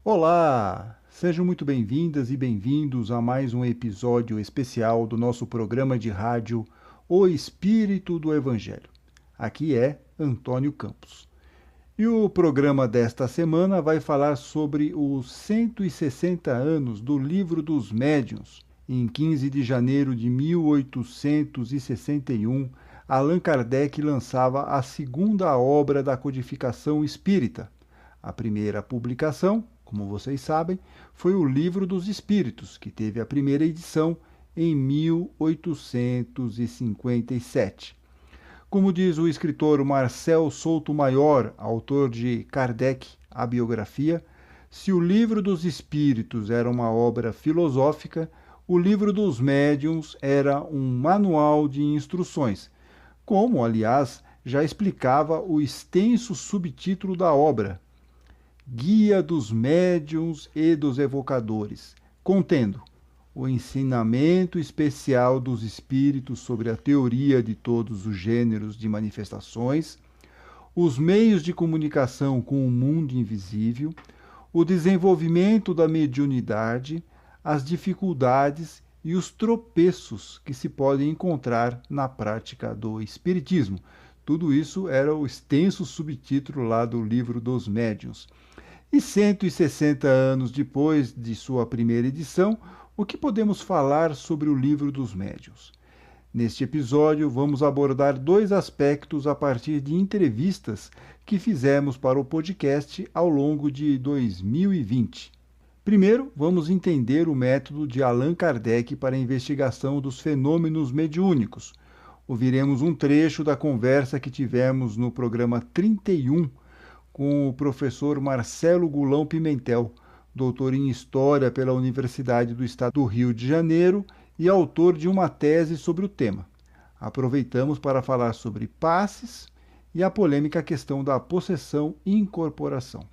Olá! Sejam muito bem-vindas e bem-vindos a mais um episódio especial do nosso programa de rádio O Espírito do Evangelho. Aqui é Antônio Campos. E o programa desta semana vai falar sobre os 160 anos do Livro dos Médiuns. Em 15 de janeiro de 1861, Allan Kardec lançava a segunda obra da codificação espírita. A primeira publicação, como vocês sabem, foi o Livro dos Espíritos, que teve a primeira edição em 1857. Como diz o escritor Marcel Souto-Maior, autor de Kardec, a biografia, se o Livro dos Espíritos era uma obra filosófica, o Livro dos Médiuns era um manual de instruções, como, aliás, já explicava o extenso subtítulo da obra, Guia dos Médiuns e dos Evocadores, contendo o ensinamento especial dos espíritos sobre a teoria de todos os gêneros de manifestações, os meios de comunicação com o mundo invisível, o desenvolvimento da mediunidade, as dificuldades e os tropeços que se podem encontrar na prática do espiritismo. Tudo isso era o extenso subtítulo lá do Livro dos Médiuns. E 160 anos depois de sua primeira edição, o que podemos falar sobre o Livro dos Médiuns? Neste episódio, vamos abordar dois aspectos a partir de entrevistas que fizemos para o podcast ao longo de 2020. Primeiro, vamos entender o método de Allan Kardec para a investigação dos fenômenos mediúnicos. Ouviremos um trecho da conversa que tivemos no programa 31 com o professor Marcelo Gulão Pimentel, doutor em História pela Universidade do Estado do Rio de Janeiro e autor de uma tese sobre o tema. Aproveitamos para falar sobre passes e a polêmica questão da possessão e incorporação.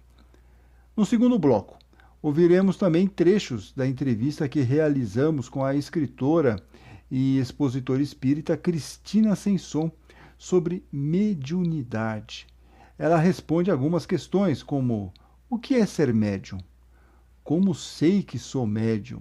No segundo bloco, ouviremos também trechos da entrevista que realizamos com a escritora e expositora espírita Cristina Sensson sobre mediunidade. Ela responde algumas questões como: o que é ser médium? Como sei que sou médium?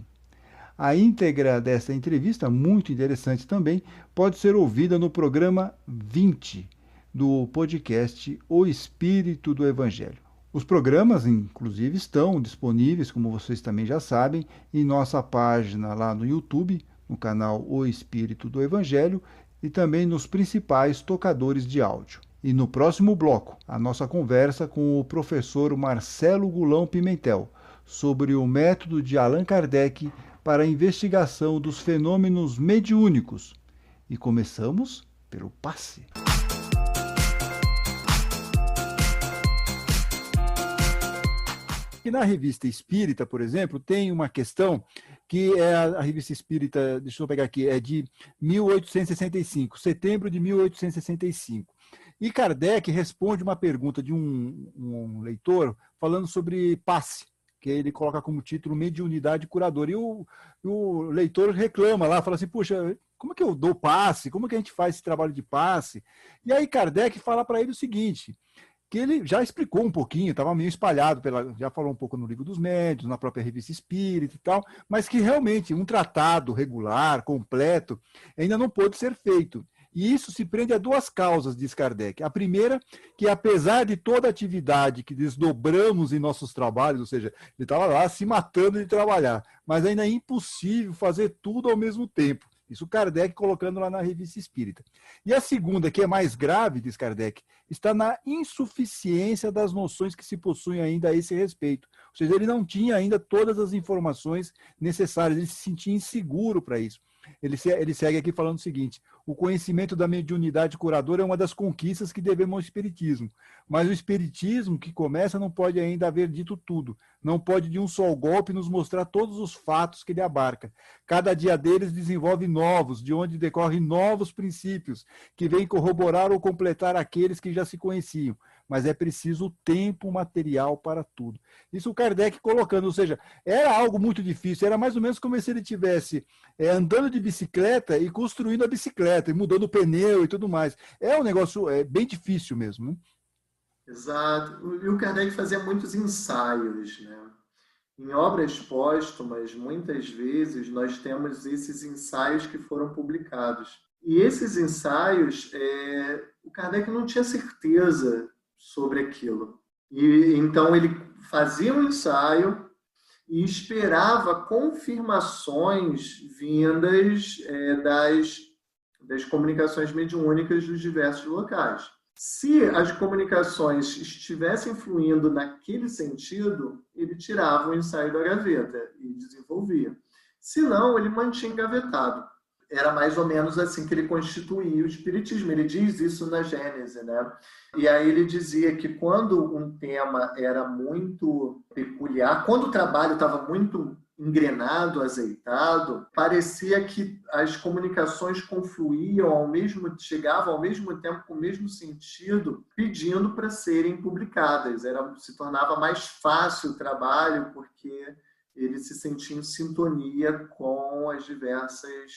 A íntegra dessa entrevista, muito interessante também, pode ser ouvida no programa 20 do podcast O Espírito do Evangelho. Os programas, inclusive, estão disponíveis, como vocês também já sabem, em nossa página lá no YouTube, no canal O Espírito do Evangelho, e também nos principais tocadores de áudio. E no próximo bloco, a nossa conversa com o professor Marcelo Gulão Pimentel sobre o método de Allan Kardec para a investigação dos fenômenos mediúnicos. E começamos pelo passe. E na Revista Espírita, por exemplo, tem uma questão que é a Revista Espírita, deixa eu pegar aqui, é de 1865, setembro de 1865. E Kardec responde uma pergunta de um leitor falando sobre passe, que ele coloca como título Mediunidade Curadora. E o leitor reclama lá, fala assim, puxa, como é que eu dou passe? Como é que a gente faz esse trabalho de passe? E aí Kardec fala para ele o seguinte, que ele já explicou um pouquinho, estava meio espalhado, já falou um pouco no Livro dos Médiuns, na própria Revista Espírita e tal, mas que realmente um tratado regular, completo, ainda não pôde ser feito. E isso se prende a duas causas, diz Kardec. A primeira, que apesar de toda a atividade que desdobramos em nossos trabalhos, ou seja, ele estava lá se matando de trabalhar, mas ainda é impossível fazer tudo ao mesmo tempo. Isso Kardec colocando lá na Revista Espírita. E a segunda, que é mais grave, diz Kardec, está na insuficiência das noções que se possuem ainda a esse respeito. Ou seja, ele não tinha ainda todas as informações necessárias, ele se sentia inseguro para isso. Ele segue aqui falando o seguinte: o conhecimento da mediunidade curadora é uma das conquistas que devemos ao Espiritismo. Mas o Espiritismo que começa não pode ainda haver dito tudo. Não pode de um só golpe nos mostrar todos os fatos que ele abarca. Cada dia deles desenvolve novos, de onde decorrem novos princípios, que vêm corroborar ou completar aqueles que já se conheciam. Mas é preciso tempo material para tudo. Isso o Kardec colocando, ou seja, era algo muito difícil, era mais ou menos como se ele estivesse andando de bicicleta e construindo a bicicleta, e mudando o pneu e tudo mais. É um negócio bem difícil mesmo, né? Exato. E o Kardec fazia muitos ensaios, né? Em obras póstumas, muitas vezes, nós temos esses ensaios que foram publicados. E esses ensaios, o Kardec não tinha certeza sobre aquilo. E então ele fazia um ensaio e esperava confirmações vindas das comunicações mediúnicas dos diversos locais. Se as comunicações estivessem fluindo naquele sentido, ele tirava o ensaio da gaveta e desenvolvia. Se não, ele mantinha engavetado. Era mais ou menos assim que ele constituía o espiritismo. Ele diz isso na Gênese, né? E aí ele dizia que quando um tema era muito peculiar, quando o trabalho estava muito engrenado, azeitado, parecia que as comunicações confluíam chegavam ao mesmo tempo com o mesmo sentido, pedindo para serem publicadas. Se tornava mais fácil o trabalho porque ele se sentia em sintonia com as diversas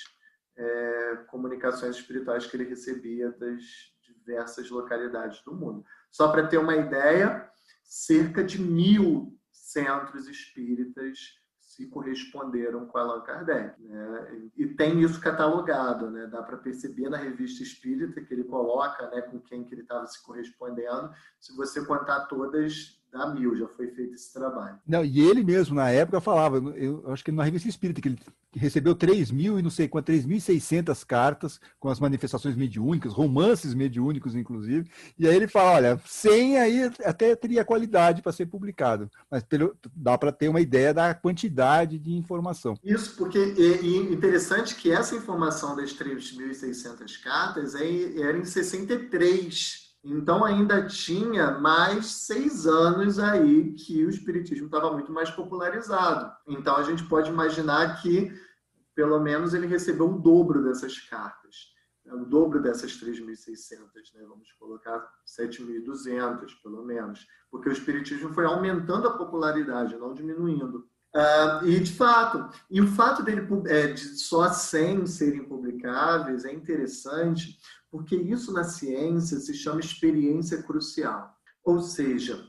comunicações espirituais que ele recebia das diversas localidades do mundo. Só para ter uma ideia, cerca de 1.000 centros espíritas se corresponderam com Allan Kardec, né? E tem isso catalogado, né? Dá para perceber na revista espírita que ele coloca, né, com quem que ele estava se correspondendo. Se você contar todas, dá 1.000, já foi feito esse trabalho. Não, e ele mesmo, na época, falava, eu acho que na revista espírita, que ele recebeu 3.000 e não sei quanto, 3.600 cartas com as manifestações mediúnicas, romances mediúnicos, inclusive, e aí ele fala, olha, 100 aí até teria qualidade para ser publicado, mas dá para ter uma ideia da quantidade de informação. Isso, porque é interessante que essa informação das 3.600 cartas era em 63. Então ainda tinha mais 6 anos aí que o espiritismo estava muito mais popularizado. Então a gente pode imaginar que pelo menos ele recebeu o dobro dessas cartas, né? O dobro dessas 3.600, né? Vamos colocar 7.200 pelo menos, porque o espiritismo foi aumentando a popularidade, não diminuindo. E de fato, o fato de só 100 serem publicáveis é interessante, porque isso na ciência se chama experiência crucial. Ou seja,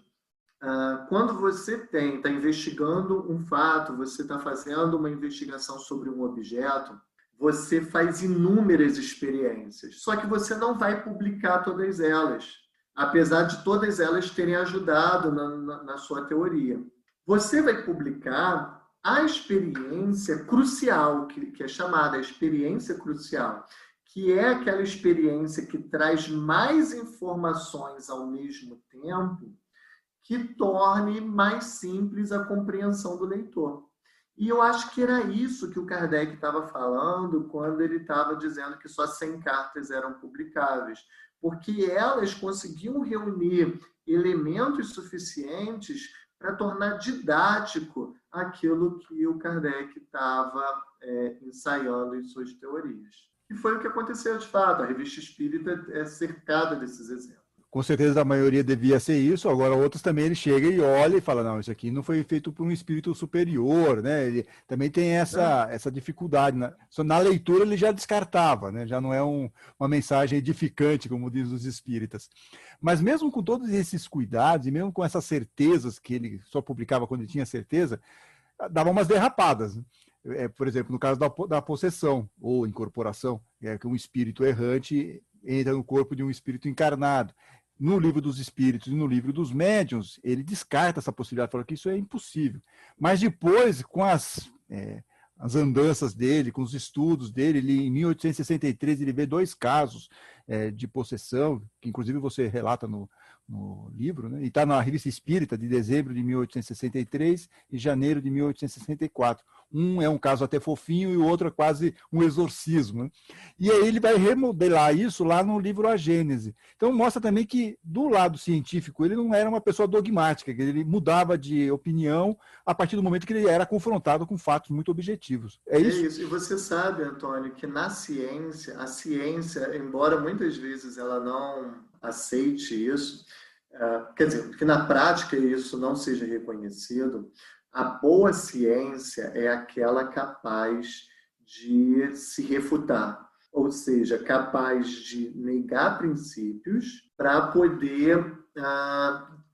quando você está investigando um fato, você está fazendo uma investigação sobre um objeto, você faz inúmeras experiências, só que você não vai publicar todas elas, apesar de todas elas terem ajudado na sua teoria. Você vai publicar a experiência crucial, que é chamada experiência crucial, que é aquela experiência que traz mais informações ao mesmo tempo, que torne mais simples a compreensão do leitor. E eu acho que era isso que o Kardec estava falando quando ele estava dizendo que só 100 cartas eram publicáveis, porque elas conseguiam reunir elementos suficientes para tornar didático aquilo que o Kardec estava ensaiando em suas teorias. E foi o que aconteceu de fato. A revista espírita é cercada desses exemplos. Com certeza a maioria devia ser isso, agora outros também ele chega e olha e fala, não, isso aqui não foi feito por um espírito superior, né? Ele também tem essa dificuldade, na leitura ele já descartava, né? Já não é uma mensagem edificante, como diz os espíritas. Mas mesmo com todos esses cuidados, e mesmo com essas certezas que ele só publicava quando ele tinha certeza, dava umas derrapadas, né? Por exemplo, no caso da possessão ou incorporação, que um espírito errante entra no corpo de um espírito encarnado. No livro dos espíritos e no livro dos médiuns, ele descarta essa possibilidade, fala que isso é impossível. Mas depois, com as andanças dele, com os estudos dele, em 1863 ele vê 2 casos de possessão, que inclusive você relata no livro, né? E está na Revista Espírita de dezembro de 1863 e janeiro de 1864. Um é um caso até fofinho e o outro é quase um exorcismo, né? E aí ele vai remodelar isso lá no livro A Gênese. Então mostra também que, do lado científico, ele não era uma pessoa dogmática, que ele mudava de opinião a partir do momento que ele era confrontado com fatos muito objetivos. É isso? É isso. E você sabe, Antônio, que na ciência, a ciência, embora muitas vezes ela não aceite isso, quer dizer, que na prática isso não seja reconhecido, a boa ciência é aquela capaz de se refutar, ou seja, capaz de negar princípios para poder,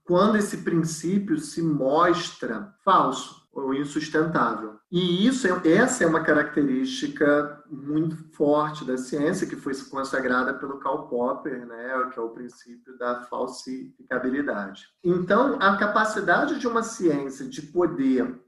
quando esse princípio se mostra falso, ou insustentável. E essa é uma característica muito forte da ciência, que foi consagrada pelo Karl Popper, né, que é o princípio da falsificabilidade. Então, a capacidade de uma ciência de poder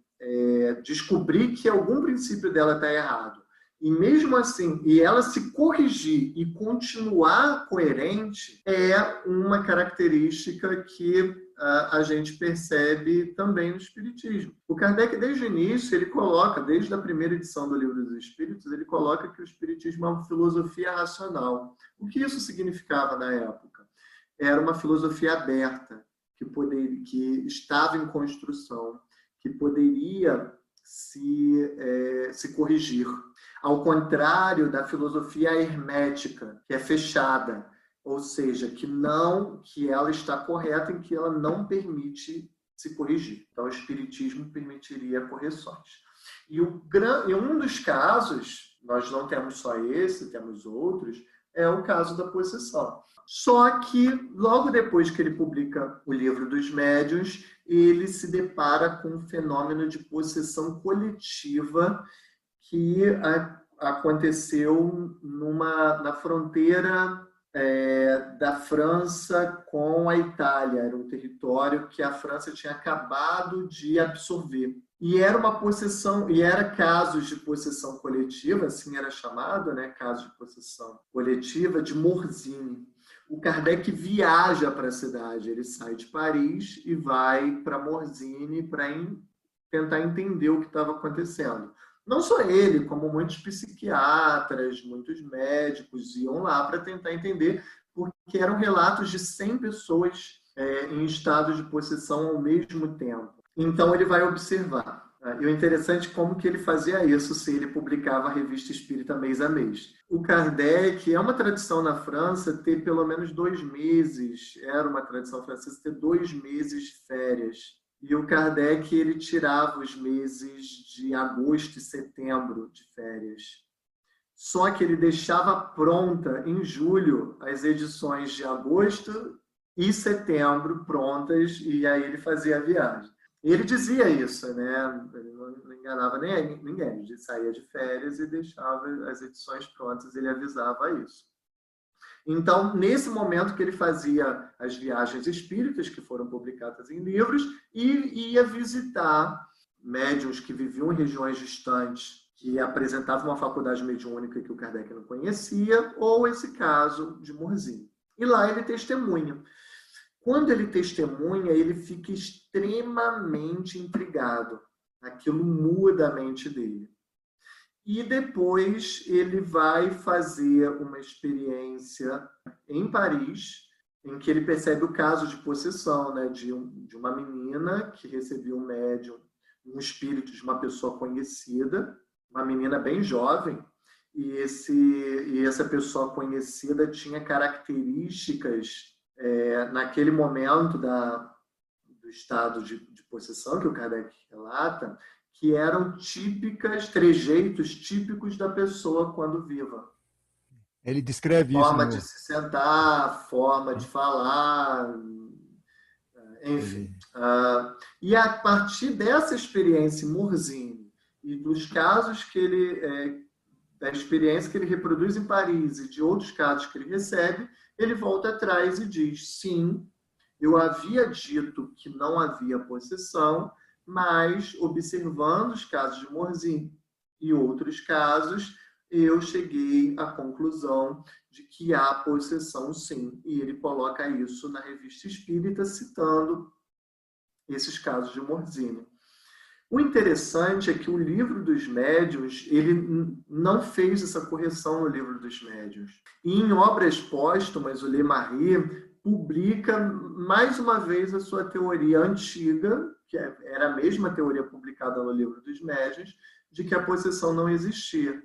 descobrir que algum princípio dela está errado, e mesmo assim, e ela se corrigir e continuar coerente, é uma característica que a gente percebe também no Espiritismo. O Kardec, desde o início, ele coloca, desde a primeira edição do Livro dos Espíritos, ele coloca que o Espiritismo é uma filosofia racional. O que isso significava na época? Era uma filosofia aberta, que estava em construção, que poderia se corrigir. Ao contrário da filosofia hermética, que é fechada, ou seja, que ela está correta em que ela não permite se corrigir. Então, o Espiritismo permitiria correções. E um dos casos, nós não temos só esse, temos outros, é o caso da possessão. Só que, logo depois que ele publica o Livro dos Médiuns, ele se depara com um fenômeno de possessão coletiva que aconteceu na fronteira da França com a Itália. Era um território que a França tinha acabado de absorver. E era uma possessão, e era casos de possessão coletiva, assim era chamado, né? Casos de possessão coletiva de Morzine. O Kardec viaja para a cidade, ele sai de Paris e vai para Morzine para tentar entender o que estava acontecendo. Não só ele, como muitos psiquiatras, muitos médicos iam lá para tentar entender, porque eram relatos de 100 pessoas em estado de possessão ao mesmo tempo. Então ele vai observar. E o interessante é como que ele fazia isso, se ele publicava a Revista Espírita mês a mês. O Kardec, é uma tradição na França ter pelo menos 2 meses, era uma tradição francesa ter 2 meses de férias. E o Kardec, ele tirava os meses de agosto e setembro de férias. Só que ele deixava pronta, em julho, as edições de agosto e setembro prontas, e aí ele fazia a viagem. Ele dizia isso, né? Ele não enganava ninguém. Ele saía de férias e deixava as edições prontas, ele avisava isso. Então, nesse momento que ele fazia as viagens espíritas, que foram publicadas em livros, e ia visitar médiuns que viviam em regiões distantes, que apresentavam uma faculdade mediúnica que o Kardec não conhecia, ou esse caso de Morzine. E lá ele testemunha. Quando ele testemunha, ele fica extremamente intrigado. Aquilo muda a mente dele. E depois ele vai fazer uma experiência em Paris, em que ele percebe o caso de possessão, né, de uma menina que recebia um médium, um espírito de uma pessoa conhecida, uma menina bem jovem, e essa pessoa conhecida tinha características, naquele momento do estado de possessão que o Kardec relata, que eram trejeitos típicos da pessoa quando viva. Ele descreve Forma isso de se sentar, forma de falar, enfim. E a partir dessa experiência em Morzine e dos casos da experiência que ele reproduz em Paris e de outros casos que ele recebe, ele volta atrás e diz: sim, eu havia dito que não havia possessão, mas observando os casos de Morzine e outros casos, eu cheguei à conclusão de que há possessão sim. E ele coloca isso na Revista Espírita, citando esses casos de Morzine. O interessante é que o Livro dos Médiuns, ele não fez essa correção no Livro dos Médiuns. E em obras póstumas, o Le Marie publica mais uma vez a sua teoria antiga, que era a mesma teoria publicada no Livro dos Médiuns, de que a possessão não existia.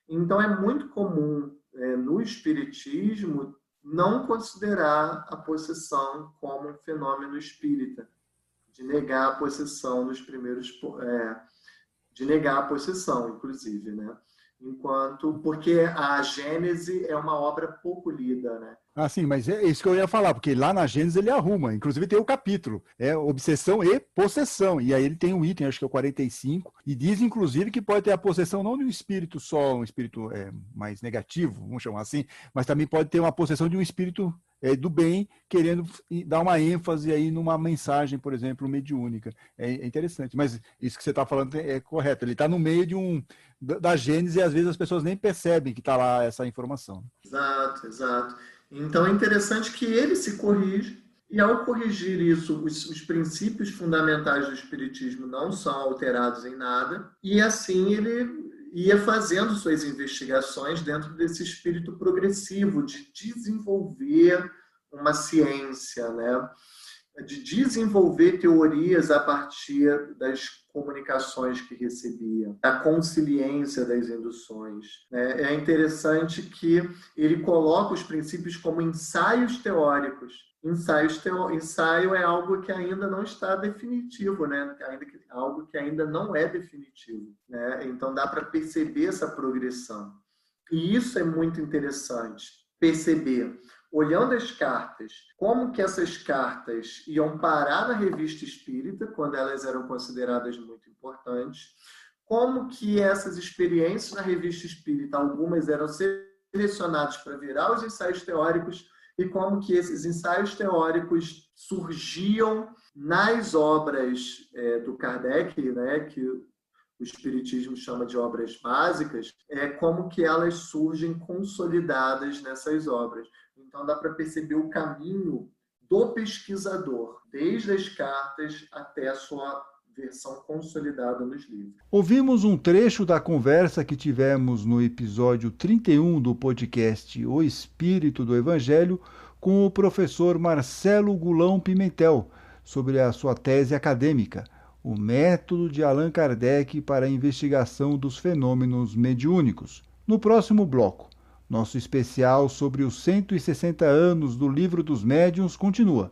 Então é muito comum no Espiritismo não considerar a possessão como um fenômeno espírita, de negar a possessão nos primeiros... de negar a possessão, inclusive, né? porque a Gênese é uma obra pouco lida, né? Ah, sim, mas é isso que eu ia falar, porque lá na Gênesis ele arruma, inclusive tem o capítulo, é obsessão e possessão, e aí ele tem um item, acho que é o 45, e diz inclusive que pode ter a possessão não de um espírito só, um espírito mais negativo, vamos chamar assim, mas também pode ter uma possessão de um espírito do bem, querendo dar uma ênfase aí numa mensagem, por exemplo, mediúnica. É interessante, mas isso que você está falando é correto, ele está no meio da Gênesis e às vezes as pessoas nem percebem que está lá essa informação. Exato, exato. Então é interessante que ele se corrige, e ao corrigir isso, os princípios fundamentais do Espiritismo não são alterados em nada, e assim ele ia fazendo suas investigações dentro desse espírito progressivo de desenvolver uma ciência, né? De desenvolver teorias a partir das comunicações que recebia, da consciência das induções. É interessante que ele coloca os princípios como ensaios teóricos. Ensaio é algo que ainda não está definitivo, né? Algo que ainda não é definitivo, né? Então dá para perceber essa progressão. E isso é muito interessante, perceber, olhando as cartas, como que essas cartas iam parar na revista espírita, quando elas eram consideradas muito importantes, como que essas experiências na revista espírita, algumas eram selecionadas para virar os ensaios teóricos, e como que esses ensaios teóricos surgiam nas obras do Kardec, né, que o Espiritismo chama de obras básicas, como que elas surgem consolidadas nessas obras. Então dá para perceber o caminho do pesquisador, desde as cartas até a sua versão consolidada nos livros. Ouvimos um trecho da conversa que tivemos no episódio 31 do podcast O Espírito do Evangelho com o professor Marcelo Gulão Pimentel sobre a sua tese acadêmica, O Método de Allan Kardec para a Investigação dos Fenômenos Mediúnicos. No próximo bloco, nosso especial sobre os 160 anos do Livro dos Médiuns continua.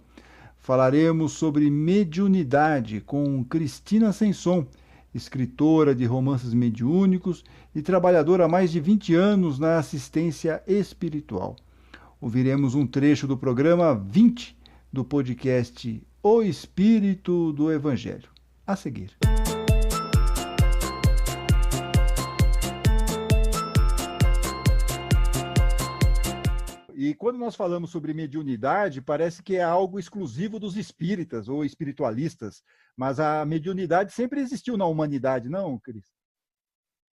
Falaremos sobre mediunidade com Cristina Sensson, escritora de romances mediúnicos e trabalhadora há mais de 20 anos na assistência espiritual. Ouviremos um trecho do programa 20 do podcast O Espírito do Evangelho. A seguir. E quando nós falamos sobre mediunidade, parece que é algo exclusivo dos espíritas ou espiritualistas, mas a mediunidade sempre existiu na humanidade, não, Cris?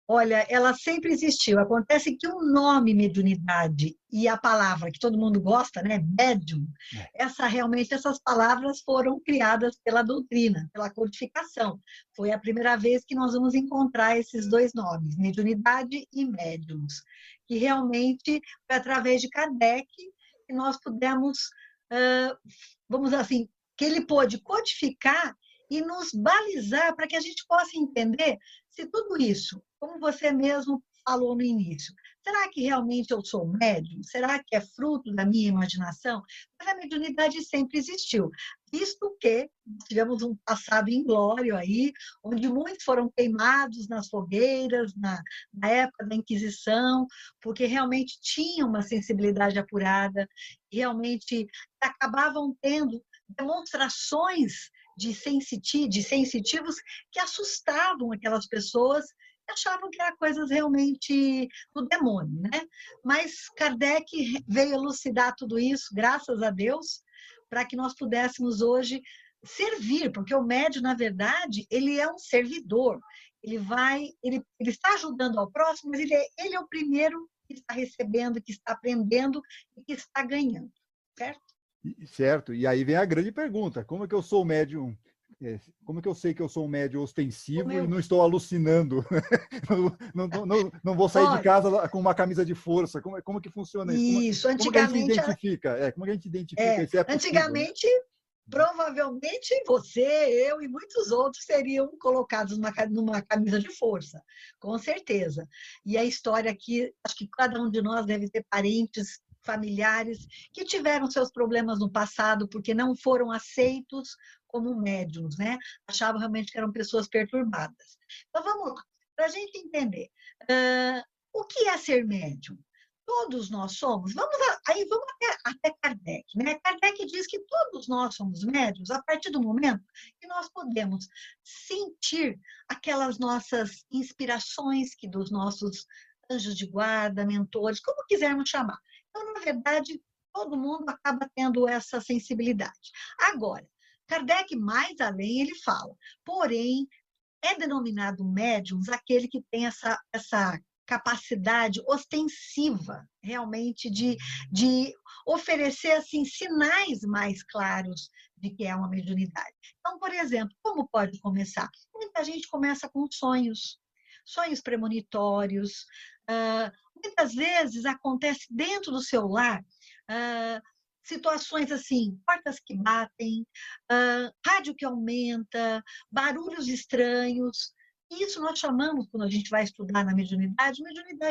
Olha, ela sempre existiu. Acontece que o nome mediunidade e a palavra que todo mundo gosta, né, médium, essas palavras foram criadas pela doutrina, pela codificação. Foi a primeira vez que nós vamos encontrar esses dois nomes, mediunidade e médiums, que realmente foi através de Kardec que nós pudemos, vamos dizer assim, que ele pôde codificar e nos balizar para que a gente possa entender se tudo isso, como você mesmo falou no início, será que realmente eu sou médium? Será que é fruto da minha imaginação? Mas a mediunidade sempre existiu, visto que tivemos um passado inglório aí, onde muitos foram queimados nas fogueiras, na época da Inquisição, porque realmente tinham uma sensibilidade apurada, realmente acabavam tendo demonstrações de sensitivos que assustavam aquelas pessoas e achavam que eram coisas realmente do demônio, né? Mas Kardec veio elucidar tudo isso, graças a Deus, para que nós pudéssemos hoje servir, porque o médium, na verdade, ele é um servidor, ele está ajudando ao próximo, mas ele é o primeiro que está recebendo, que está aprendendo e que está ganhando, certo? Certo, e aí vem a grande pergunta: como é que eu sou médium? Como é que eu sei que eu sou um médium ostensivo e não estou alucinando? não vou sair de casa com uma camisa de força. Como que funciona isso? Isso, antigamente. Como que a gente identifica? Como que a gente identifica se é possível, antigamente, né? Provavelmente você, eu e muitos outros seriam colocados numa camisa de força, com certeza. E a história aqui, acho que cada um de nós deve ter parentes, familiares que tiveram seus problemas no passado porque não foram aceitos como médiums, né? Achavam realmente que eram pessoas perturbadas. Então, vamos lá, para a gente entender. O que é ser médium? Todos nós somos. Vamos até Kardec, né? Kardec diz que todos nós somos médiuns a partir do momento que nós podemos sentir aquelas nossas inspirações que dos nossos anjos de guarda, mentores, como quisermos chamar. Então, na verdade, todo mundo acaba tendo essa sensibilidade. Agora, Kardec, mais além, ele fala, porém, é denominado médiums aquele que tem essa capacidade ostensiva, realmente, de oferecer assim, sinais mais claros de que é uma mediunidade. Então, por exemplo, como pode começar? Muita gente começa com sonhos premonitórios. Muitas vezes acontece dentro do seu lar situações assim, portas que batem, rádio que aumenta, barulhos estranhos. Isso nós chamamos, quando a gente vai estudar na mediunidade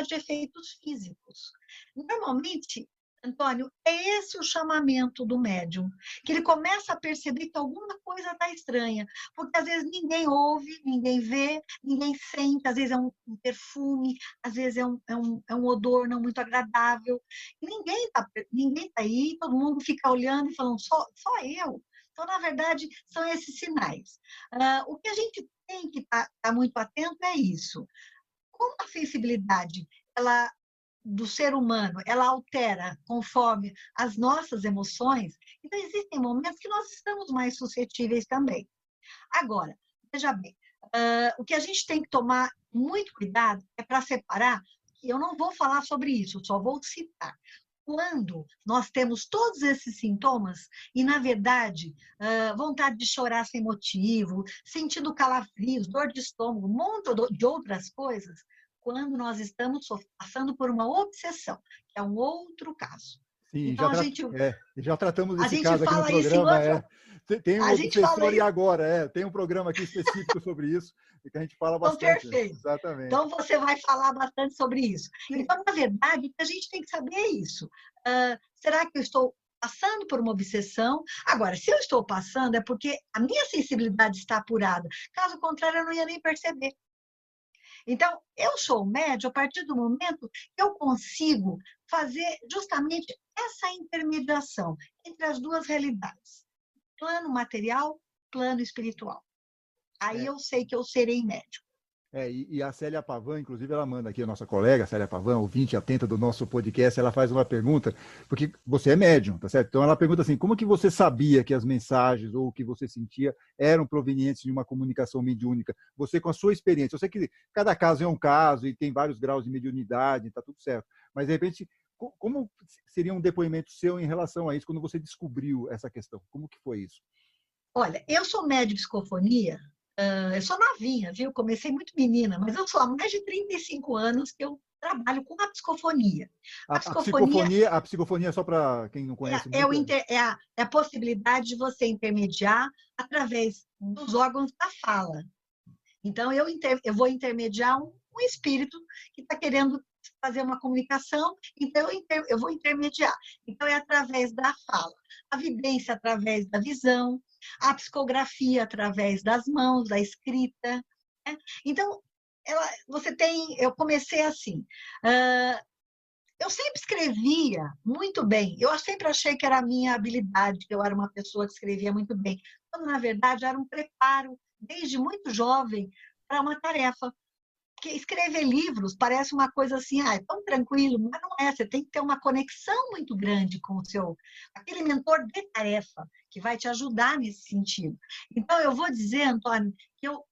de efeitos físicos. Normalmente, Antônio, é esse o chamamento do médium, que ele começa a perceber que alguma coisa está estranha, porque às vezes ninguém ouve, ninguém vê, ninguém sente, às vezes é um perfume, às vezes é um odor não muito agradável, e ninguém tá aí, todo mundo fica olhando e falando, só eu. Então, na verdade, são esses sinais. O que a gente tem que estar muito atento é isso. Como a sensibilidade do ser humano, ela altera conforme as nossas emoções, então existem momentos que nós estamos mais suscetíveis também. Agora, veja bem, o que a gente tem que tomar muito cuidado é para separar, que eu não vou falar sobre isso, só vou citar. Quando nós temos todos esses sintomas e, na verdade, vontade de chorar sem motivo, sentindo calafrios, dor de estômago, um monte de outras coisas, quando nós estamos passando por uma obsessão, que é um outro caso. Sim, então, já tratamos a desse gente caso aqui no fala isso em programa. outra... Tem um A gente obsessor fala e isso... agora, tem um programa aqui específico sobre isso, que a gente fala Então, bastante. perfeito. Exatamente. Então, você vai falar bastante sobre isso. Sim. Então, na verdade, a gente tem que saber isso. Será que eu estou passando por uma obsessão? Agora, se eu estou passando, é porque a minha sensibilidade está apurada. Caso contrário, eu não ia nem perceber. Então, eu sou médium a partir do momento que eu consigo fazer justamente essa intermediação entre as duas realidades. Plano material, plano espiritual. Aí eu sei que eu serei médium. E a Célia Pavan, inclusive, ela manda aqui, a nossa colega, Célia Pavan, ouvinte atenta do nosso podcast, ela faz uma pergunta, porque você é médium, tá certo? Então ela pergunta assim, como que você sabia que as mensagens ou o que você sentia eram provenientes de uma comunicação mediúnica? Você, com a sua experiência, eu sei que cada caso é um caso e tem vários graus de mediunidade, tá tudo certo, mas de repente, como seria um depoimento seu em relação a isso, quando você descobriu essa questão? Como que foi isso? Olha, eu sou médium de psicofonia, eu sou novinha, viu? Comecei muito menina, mas eu sou há mais de 35 anos que eu trabalho com a psicofonia. A psicofonia, só para quem não conhece muito... É a possibilidade de você intermediar através dos órgãos da fala. Então, eu vou intermediar um espírito que está querendo fazer uma comunicação, então eu vou intermediar. Então, é através da fala. A vidência através da visão, a psicografia através das mãos, da escrita. Né? Então, eu comecei assim. Eu sempre escrevia muito bem. Eu sempre achei que era a minha habilidade, que eu era uma pessoa que escrevia muito bem. Quando, na verdade, era um preparo, desde muito jovem, para uma tarefa. Porque escrever livros parece uma coisa assim, é tão tranquilo, mas não é. Você tem que ter uma conexão muito grande com aquele mentor de tarefa, que vai te ajudar nesse sentido. Então, eu vou dizer, Antônio, que eu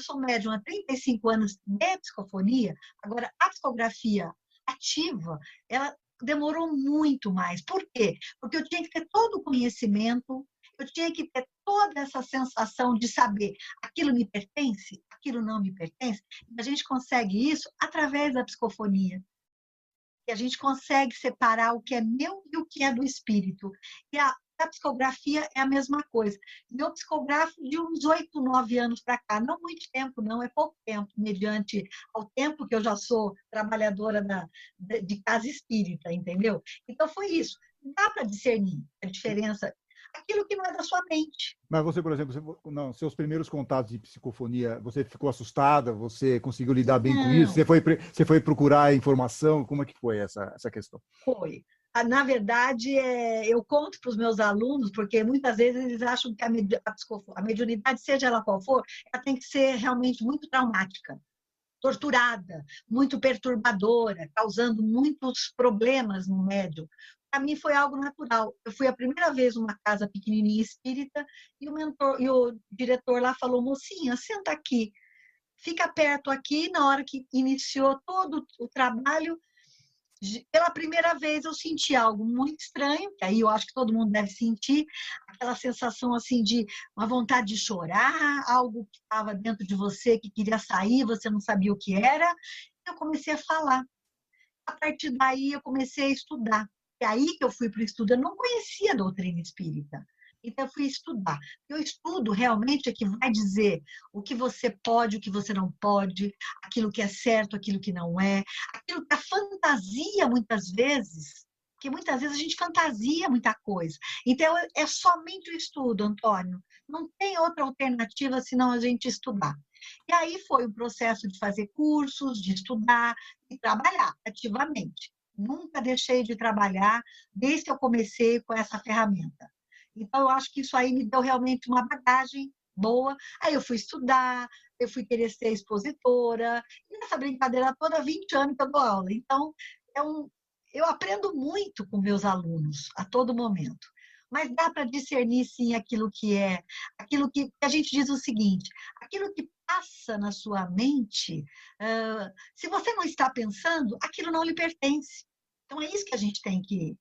sou médium há 35 anos de psicofonia, agora a psicografia ativa, ela demorou muito mais. Por quê? Porque eu tinha que ter todo o conhecimento, eu tinha que ter toda essa sensação de saber aquilo me pertence, aquilo não me pertence. A gente consegue isso através da psicofonia. E a gente consegue separar o que é meu e o que é do espírito. E a psicografia é a mesma coisa. Eu psicografo de uns 8, 9 anos para cá. Não muito tempo, não, é pouco tempo, mediante ao tempo que eu já sou trabalhadora de casa espírita, entendeu? Então, foi isso. Dá para discernir a diferença. aquilo que não é da sua mente. Mas você, por exemplo, não, seus primeiros contatos de psicofonia, você ficou assustada? Você conseguiu lidar bem com isso? Não, Você foi procurar informação? Como é que foi essa questão? foi. Na verdade, eu conto para os meus alunos, porque muitas vezes eles acham que a mediunidade, seja ela qual for, ela tem que ser realmente muito traumática, torturada, muito perturbadora, causando muitos problemas no médium. Para mim foi algo natural. Eu fui a primeira vez numa casa pequenininha espírita e o mentor e o diretor lá falou: "Mocinha, senta aqui, fica perto aqui". Na hora que iniciou todo o trabalho, pela primeira vez eu senti algo muito estranho, que aí eu acho que todo mundo deve sentir, aquela sensação assim de uma vontade de chorar, algo que estava dentro de você que queria sair, você não sabia o que era. Eu comecei a falar. A partir daí eu comecei a estudar. É aí que eu fui para o estudo. Eu não conhecia a doutrina espírita. Então, eu fui estudar. O estudo realmente é que vai dizer o que você pode, o que você não pode, aquilo que é certo, aquilo que não é, aquilo que a fantasia, muitas vezes, porque muitas vezes a gente fantasia muita coisa. Então, é somente o estudo, Antônio. Não tem outra alternativa senão a gente estudar. E aí foi um processo de fazer cursos, de estudar e trabalhar ativamente. Nunca deixei de trabalhar desde que eu comecei com essa ferramenta. Então, eu acho que isso aí me deu realmente uma bagagem boa. Aí eu fui estudar, eu fui querer ser expositora, e nessa brincadeira toda, há 20 anos que eu dou aula. Então, eu aprendo muito com meus alunos, a todo momento. Mas dá para discernir, sim, aquilo que a gente diz o seguinte, aquilo que passa na sua mente, se você não está pensando, aquilo não lhe pertence. Então, é isso que a gente tem que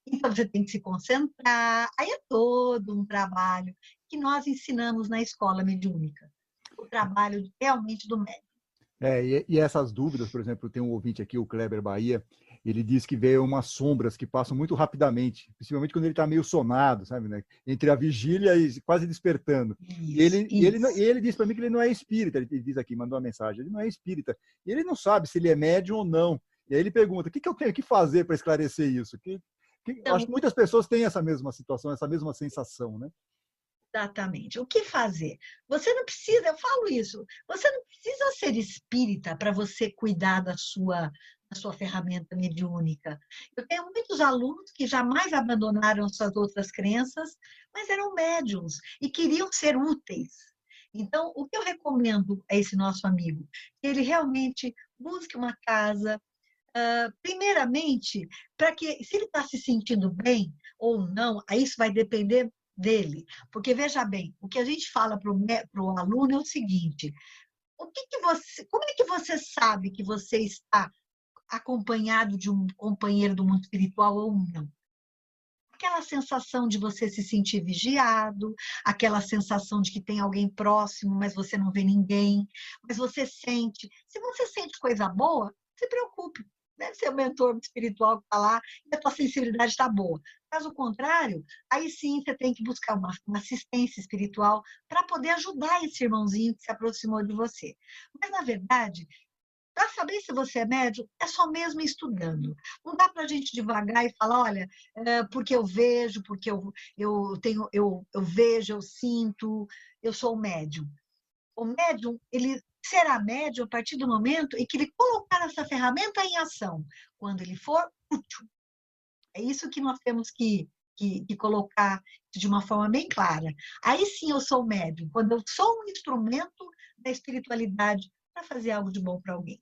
então, você tem que se concentrar. Aí é todo um trabalho que nós ensinamos na escola mediúnica. O trabalho realmente do médium. E essas dúvidas, por exemplo, tem um ouvinte aqui, o Kleber Bahia, ele diz que vê umas sombras que passam muito rapidamente, principalmente quando ele está meio sonado, sabe, né? Entre a vigília e quase despertando. Isso, isso. Ele diz para mim que ele não é espírita, ele diz aqui, mandou uma mensagem, ele não é espírita, e ele não sabe se ele é médium ou não. E aí ele pergunta, o que eu tenho que fazer para esclarecer isso? Eu acho Então, que muitas pessoas têm essa mesma situação, essa mesma sensação, né? exatamente. O que fazer? Você não precisa, eu falo isso, você não precisa ser espírita para você cuidar da sua ferramenta mediúnica. Eu tenho muitos alunos que jamais abandonaram suas outras crenças, mas eram médiums e queriam ser úteis. Então, o que eu recomendo a esse nosso amigo? Que ele realmente busque uma casa, primeiramente, para que, se ele está se sentindo bem ou não, aí isso vai depender dele. Porque, veja bem, o que a gente fala para o aluno é o seguinte: como é que você sabe que você está acompanhado de um companheiro do mundo espiritual ou não? Aquela sensação de você se sentir vigiado, aquela sensação de que tem alguém próximo, mas você não vê ninguém, mas você sente. Se você sente coisa boa, se preocupe. Deve ser o mentor espiritual que está lá e a tua sensibilidade está boa. Caso contrário, aí sim você tem que buscar uma assistência espiritual para poder ajudar esse irmãozinho que se aproximou de você. Mas, na verdade, para saber se você é médium, é só mesmo estudando. Não dá para a gente devagar e falar, olha, porque eu vejo, porque eu vejo, eu sinto, eu sou médium. O médium, ele será médium a partir do momento em que ele colocar essa ferramenta em ação, quando ele for útil. É isso que nós temos que colocar de uma forma bem clara. Aí sim eu sou médium, quando eu sou um instrumento da espiritualidade para fazer algo de bom para alguém.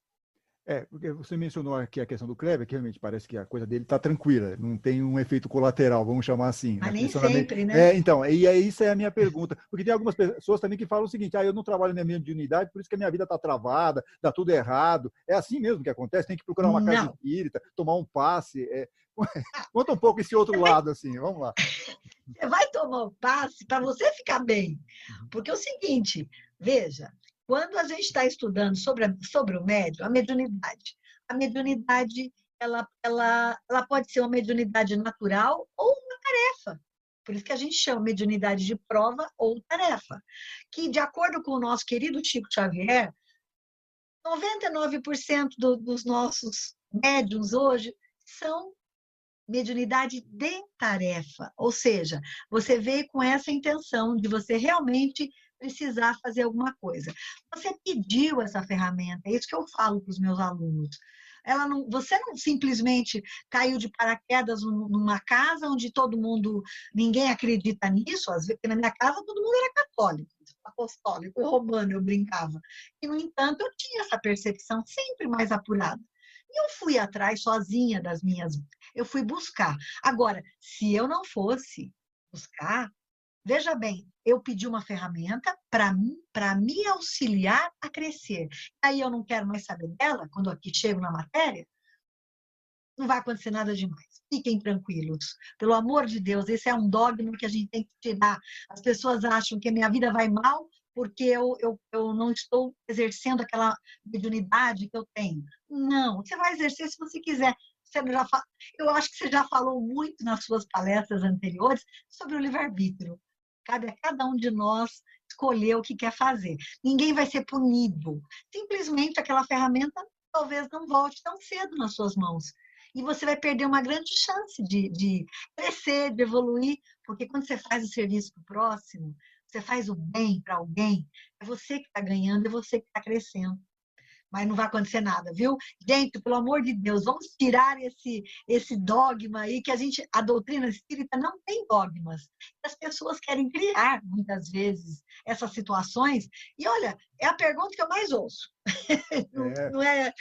Porque você mencionou aqui a questão do Kleber, que realmente parece que a coisa dele está tranquila, não tem um efeito colateral, vamos chamar assim, Mas né? nem Funcionamento. sempre, né? Então, e aí isso é a minha pergunta, porque tem algumas pessoas também que falam o seguinte, eu não trabalho na minha mediunidade, por isso que a minha vida está travada, está tudo errado. É assim mesmo que acontece, tem que procurar uma casa Não. espírita, tomar um passe. Conta um pouco esse outro lado, assim, vamos lá. Você vai tomar o passe para você ficar bem. Porque é o seguinte, veja, quando a gente está estudando sobre o médium, a mediunidade ela pode ser uma mediunidade natural ou uma tarefa. Por isso que a gente chama mediunidade de prova ou tarefa. Que, de acordo com o nosso querido Chico Xavier, 99% dos nossos médiuns hoje são mediunidade de tarefa, ou seja, você veio com essa intenção de você realmente precisar fazer alguma coisa. Você pediu essa ferramenta, é isso que eu falo para os meus alunos. Você não simplesmente caiu de paraquedas numa casa onde todo mundo, ninguém acredita nisso, às vezes, porque na minha casa todo mundo era católico, apostólico, romano, eu brincava. E, no entanto, eu tinha essa percepção sempre mais apurada. E eu fui atrás sozinha das minhas, eu fui buscar. Agora, se eu não fosse buscar, veja bem, eu pedi uma ferramenta para me auxiliar a crescer. Aí eu não quero mais saber dela, quando aqui chego na matéria, não vai acontecer nada demais. Fiquem tranquilos. Pelo amor de Deus, esse é um dogma que a gente tem que tirar. As pessoas acham que a minha vida vai mal porque eu não estou exercendo aquela mediunidade que eu tenho. Não, você vai exercer se você quiser. Eu acho que você já falou muito nas suas palestras anteriores sobre o livre-arbítrio. Cabe a cada um de nós escolher o que quer fazer. Ninguém vai ser punido. Simplesmente aquela ferramenta talvez não volte tão cedo nas suas mãos. E você vai perder uma grande chance de crescer, de evoluir, porque quando você faz o serviço para o próximo, você faz o bem para alguém, é você que está ganhando, é você que está crescendo. Mas não vai acontecer nada, viu? Gente, pelo amor de Deus, vamos tirar esse dogma aí, que a doutrina espírita não tem dogmas. As pessoas querem criar, muitas vezes, essas situações. E, olha, é a pergunta que eu mais ouço. Não é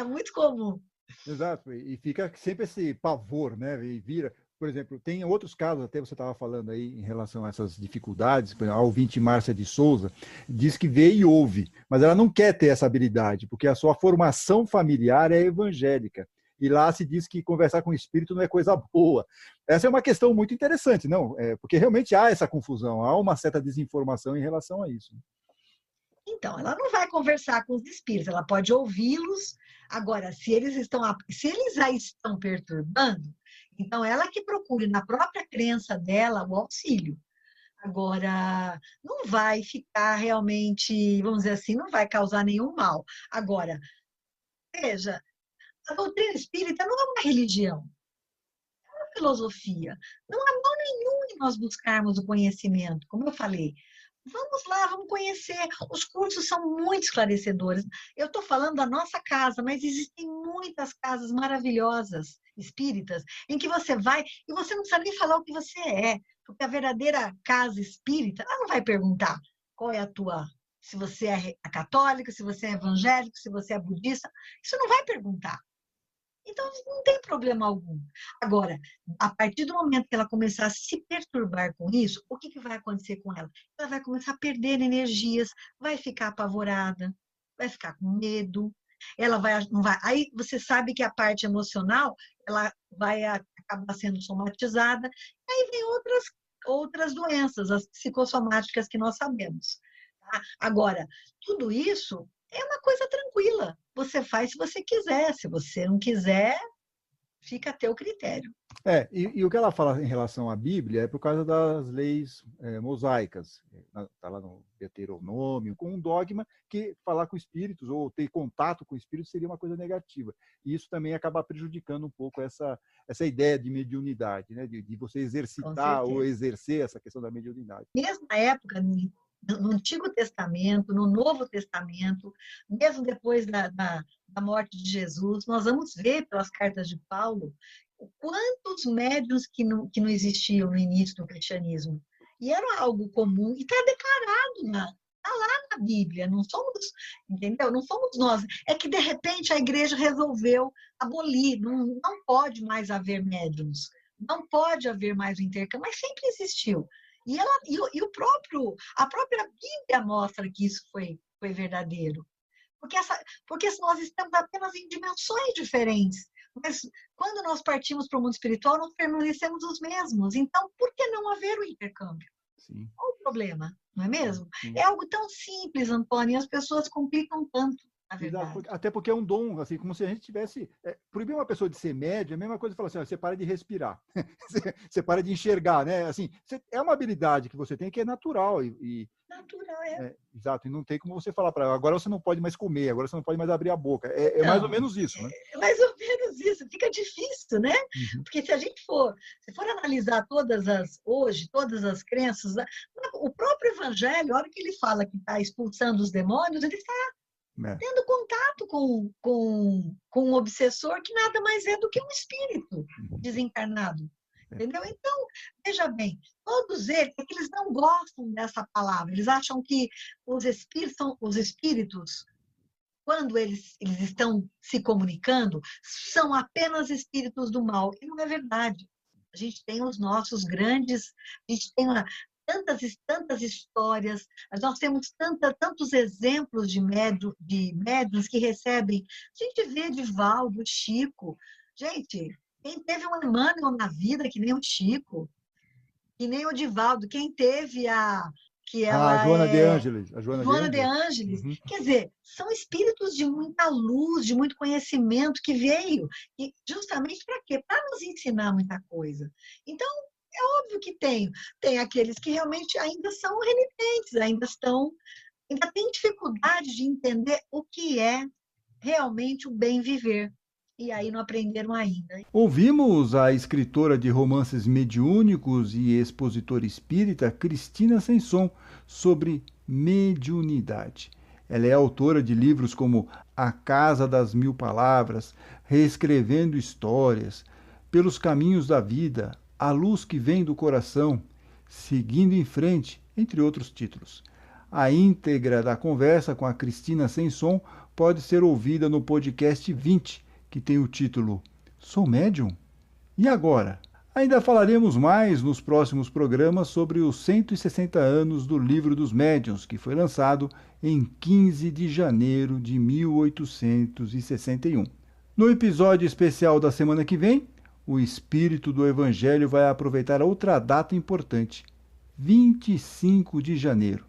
muito comum. Exato, e fica sempre esse pavor, né? E vira, por exemplo, tem outros casos, até você estava falando aí em relação a essas dificuldades, por exemplo, a ouvinte Márcia de Souza diz que vê e ouve, mas ela não quer ter essa habilidade, porque a sua formação familiar é evangélica. E lá se diz que conversar com o espírito não é coisa boa. Essa é uma questão muito interessante, não? Porque realmente há essa confusão, há uma certa desinformação em relação a isso. Então, ela não vai conversar com os espíritos, ela pode ouvi-los. Agora, se eles a estão perturbando, então ela que procure na própria crença dela o auxílio. Agora, não vai ficar realmente, vamos dizer assim, não vai causar nenhum mal. Agora, veja, a doutrina espírita não é uma religião, é uma filosofia. Não há mal nenhum em nós buscarmos o conhecimento, como eu falei. Vamos lá, vamos conhecer. Os cursos são muito esclarecedores. Eu estou falando da nossa casa, mas existem muitas casas maravilhosas, espíritas, em que você vai e você não precisa nem falar o que você é, porque a verdadeira casa espírita, ela não vai perguntar qual é a tua, se você é católico, se você é evangélico, se você é budista, isso não vai perguntar. Então, não tem problema algum. Agora, a partir do momento que ela começar a se perturbar com isso, o que vai acontecer com ela? Ela vai começar a perder energias, vai ficar apavorada, vai ficar com medo, ela não vai. Aí você sabe que a parte emocional, ela vai acabar sendo somatizada, aí vem outras doenças, as psicossomáticas que nós sabemos. Tá? Agora, tudo isso é uma coisa tranquila. Você faz se você quiser. Se você não quiser, fica a teu critério. E o que ela fala em relação à Bíblia é por causa das leis mosaicas. Está lá no Deuteronômio, com um dogma que falar com espíritos ou ter contato com espíritos seria uma coisa negativa. E isso também acaba prejudicando um pouco essa ideia de mediunidade, né? De você exercitar ou exercer essa questão da mediunidade. Mesmo na época, no Antigo Testamento, no Novo Testamento, mesmo depois da morte de Jesus, nós vamos ver pelas cartas de Paulo quantos médiuns que não existiam no início do cristianismo. E era algo comum, e está declarado está lá na Bíblia, não somos, entendeu? Não somos nós. É que, de repente, a igreja resolveu abolir, não pode mais haver médiuns, não pode haver mais o intercâmbio, mas sempre existiu. E a própria Bíblia mostra que isso foi verdadeiro. Porque nós estamos apenas em dimensões diferentes. Mas quando nós partimos para o mundo espiritual, nós permanecemos os mesmos. Então, por que não haver o intercâmbio? Sim. Qual o problema? Não é mesmo? Sim. É algo tão simples, Antônio, e as pessoas complicam tanto. na verdade. Até porque é um dom, assim, como se a gente tivesse... proibir uma pessoa de ser média é a mesma coisa que falar assim, ó, você para de respirar, você para de enxergar, né? Assim, é uma habilidade que você tem que é natural. Natural, Exato, e não tem como você falar para ela, agora você não pode mais comer, agora você não pode mais abrir a boca. É mais ou menos isso, né? É mais ou menos isso. Fica difícil, né? Uhum. Porque se for analisar todas as crenças, o próprio Evangelho, a hora que ele fala que está expulsando os demônios, ele está tendo contato com um obsessor que nada mais é do que um espírito desencarnado. Entendeu? Então, veja bem, todos eles não gostam dessa palavra, eles acham que os espíritos, quando eles estão se comunicando, são apenas espíritos do mal. E não é verdade. A gente tem os nossos grandes, a gente tem tantas histórias, nós temos tantos exemplos de médiuns que recebem. A gente vê Divaldo, Chico. Gente, quem teve um Emmanuel na vida, que nem o Chico, que nem o Divaldo, quem teve a Joana de Ângeles. Joana de Ângeles. Uhum. Quer dizer, são espíritos de muita luz, de muito conhecimento que veio. E justamente para quê? Para nos ensinar muita coisa. Então, é óbvio que tem aqueles que realmente ainda são renitentes, ainda têm dificuldade de entender o que é realmente o bem viver. E aí não aprenderam ainda. Ouvimos a escritora de romances mediúnicos e expositora espírita Cristina Sensson sobre mediunidade. Ela é autora de livros como A Casa das Mil Palavras, Reescrevendo Histórias, Pelos Caminhos da Vida, A Luz que Vem do Coração, Seguindo em Frente, entre outros títulos. A íntegra da conversa com a Cristina Sensson pode ser ouvida no podcast 20, que tem o título Sou Médium? E agora? Ainda falaremos mais nos próximos programas sobre os 160 anos do Livro dos Médiuns, que foi lançado em 15 de janeiro de 1861. No episódio especial da semana que vem, o Espírito do Evangelho vai aproveitar outra data importante, 25 de janeiro,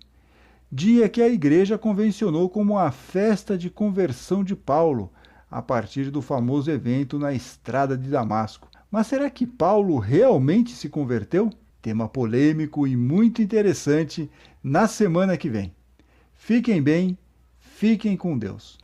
dia que a Igreja convencionou como a festa de conversão de Paulo, a partir do famoso evento na Estrada de Damasco. Mas será que Paulo realmente se converteu? Tema polêmico e muito interessante na semana que vem. Fiquem bem, fiquem com Deus.